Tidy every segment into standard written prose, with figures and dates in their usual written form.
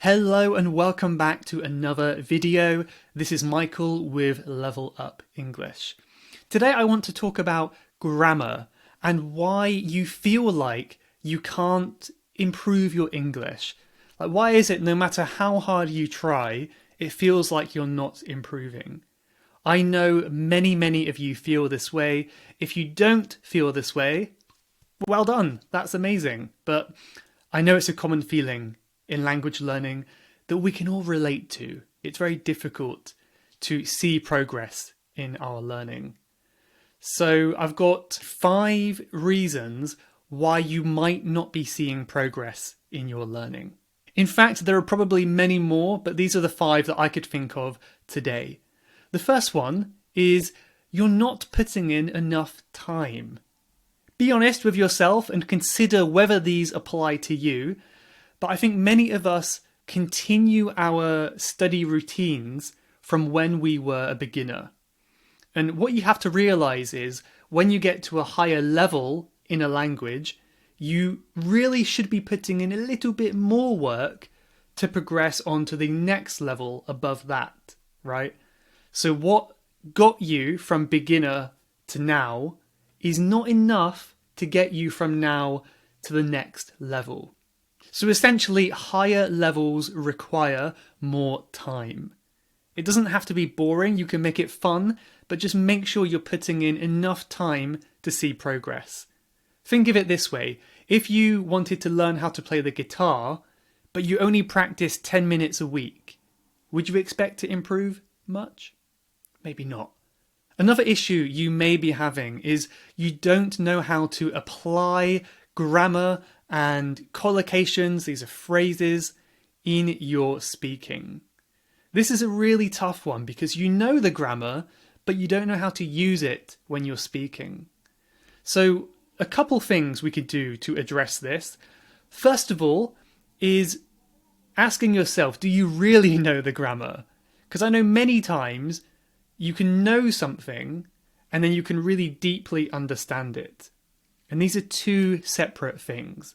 Hello and welcome back to another video. This is Michael with Level Up English. Today I want to talk about grammar and why you feel like you can't improve your English. Like, why is it no matter how hard you try, it feels like you're not improving? I know many of you feel this way. If you don't feel this way, well done, that's amazing. But I know it's a common feeling in language learning that we can all relate to. It's very difficult to see progress in our learning. So I've got 5 reasons why you might not be seeing progress in your learning. In fact, there are probably many more, but these are the 5 that I could think of today. The first one is you're not putting in enough time. Be honest with yourself and consider whether these apply to you. But I think many of us continue our study routines from when we were a beginner. And what you have to realize is when you get to a higher level in a language, you really should be putting in a little bit more work to progress on to the next level above that, right? So what got you from beginner to now is not enough to get you from now to the next level. So essentially, higher levels require more time. It doesn't have to be boring, you can make it fun, but just make sure you're putting in enough time to see progress. Think of it this way, if you wanted to learn how to play the guitar, but you only practice 10 minutes a week, would you expect to improve much? Maybe not. Another issue you may be having is you don't know how to apply grammar and collocations, these are phrases, in your speaking. This is a really tough one because you know the grammar, but you don't know how to use it when you're speaking. So a couple things we could do to address this. First of all is asking yourself, do you really know the grammar? Because I know many times you can know something and then you can really deeply understand it. And these are 2 separate things.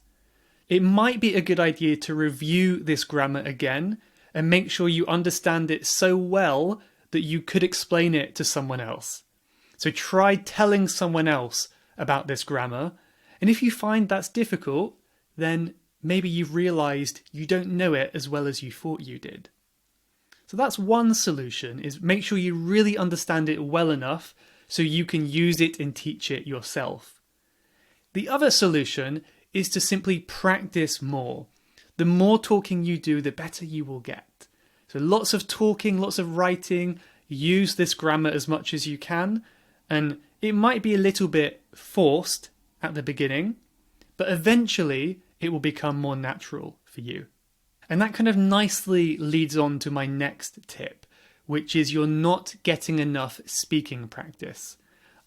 It might be a good idea to review this grammar again and make sure you understand it so well that you could explain it to someone else. So try telling someone else about this grammar. And if you find that's difficult, then maybe you've realized you don't know it as well as you thought you did. So that's one solution, is make sure you really understand it well enough so you can use it and teach it yourself. The other solution is to simply practice more. The more talking you do, the better you will get. So lots of talking, lots of writing, use this grammar as much as you can, and it might be a little bit forced at the beginning, but eventually it will become more natural for you. And that kind of nicely leads on to my next tip, which is you're not getting enough speaking practice.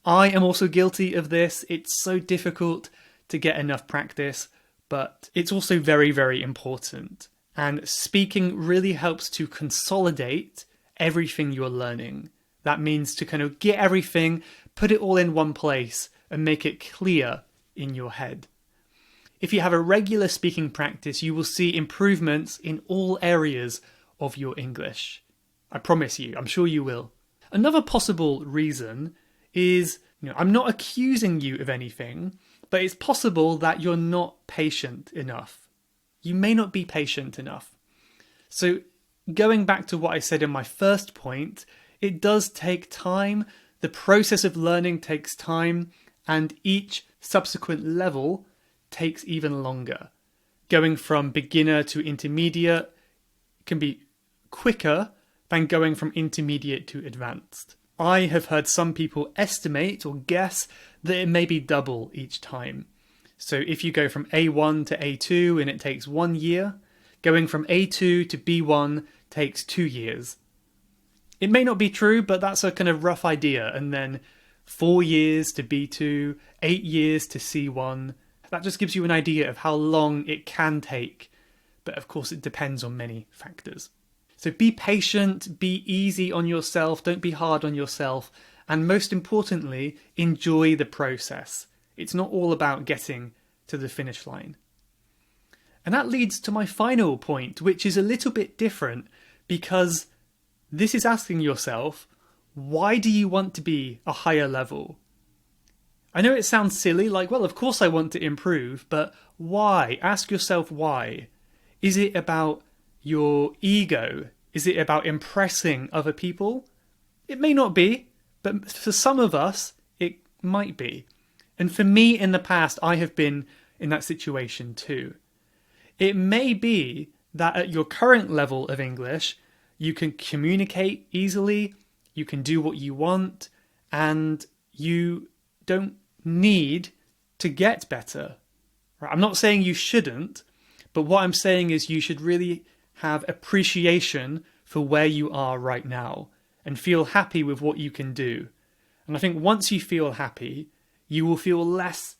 I am also guilty of this. It's so difficult to get enough practice, but it's also very important. And speaking really helps to consolidate everything you're learning. That means to kind of get everything, put it all in one place, and make it clear in your head. If you have a regular speaking practice, you will see improvements in all areas of your English. I promise you, I'm sure you will. Another possible reason is, I'm not accusing you of anything, but it's possible that you're not patient enough. You may not be patient enough. So going back to what I said in my first point, it does take time. The process of learning takes time, and each subsequent level takes even longer. Going from beginner to intermediate can be quicker than going from intermediate to advanced. I have heard some people estimate or guess that it may be double each time. So if you go from A1 to A2 and it takes 1 year, going from A2 to B1 takes 2 years. It may not be true, but that's a kind of rough idea. And then 4 years to B2, 8 years to C1. That just gives you an idea of how long it can take. But of course, it depends on many factors. So be patient, be easy on yourself, don't be hard on yourself, and most importantly, enjoy the process. It's not all about getting to the finish line. And that leads to my final point, which is a little bit different, because this is asking yourself, why do you want to be a higher level? I know it sounds silly, like, well, of course I want to improve, but why? Ask yourself why. Is it about your ego? Is it about impressing other people? It may not be, but for some of us, it might be. And for me in the past, I have been in that situation too. It may be that at your current level of English, you can communicate easily, you can do what you want, and you don't need to get better. Right? I'm not saying you shouldn't, but what I'm saying is you should really have appreciation for where you are right now and feel happy with what you can do. And I think once you feel happy, you will feel less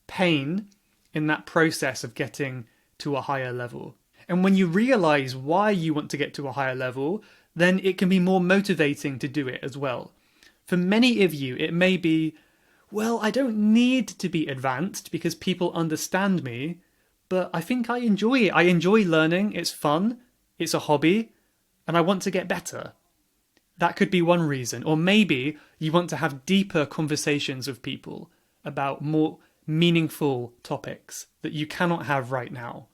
pain in that process of getting to a higher level. And when you realize why you want to get to a higher level, then it can be more motivating to do it as well. For many of you, it may be, well, I don't need to be advanced because people understand me, but I think I enjoy it. I enjoy learning. It's fun. It's a hobby. And I want to get better. That could be one reason. Or maybe you want to have deeper conversations with people about more meaningful topics that you cannot have right now.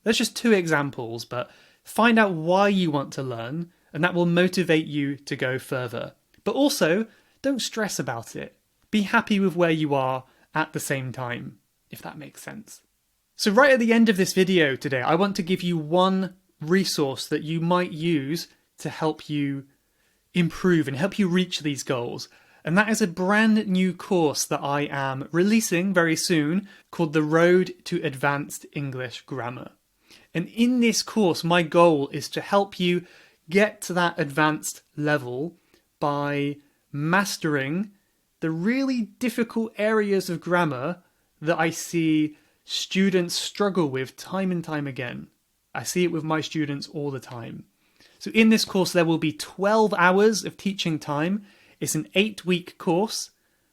There's just two examples, but find out why you want to learn, and that will motivate you to go further. But also, don't stress about it. Be happy with where you are at the same time, if that makes sense. So right at the end of this video today, I want to give you one resource that you might use to help you improve and help you reach these goals. And that is a brand new course that I am releasing very soon called The Road to Advanced English Grammar. And in this course, my goal is to help you get to that advanced level by mastering the really difficult areas of grammar that I see students struggle with time and time again. I see it with my students all the time. So in this course, there will be 12 hours of teaching time. It's an 8-week course.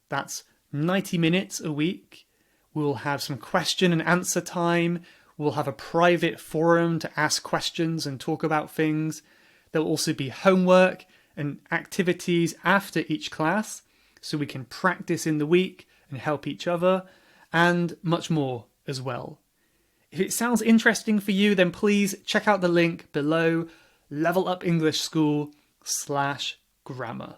That's 90 minutes a week. We'll have some question and answer time. We'll have a private forum to ask questions and talk about things. There will also be homework and activities after each class, so we can practice in the week and help each other, and much more as well. If it sounds interesting for you, then please check out the link below, levelupenglishschool.com/grammar.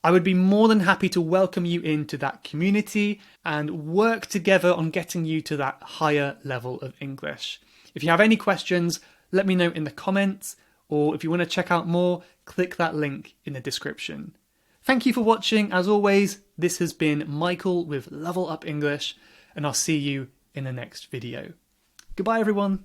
I would be more than happy to welcome you into that community and work together on getting you to that higher level of English. If you have any questions, let me know in the comments, or if you want to check out more, click that link in the description. Thank you for watching. As always, this has been Michael with Level Up English, and I'll see you in the next video. Goodbye, everyone.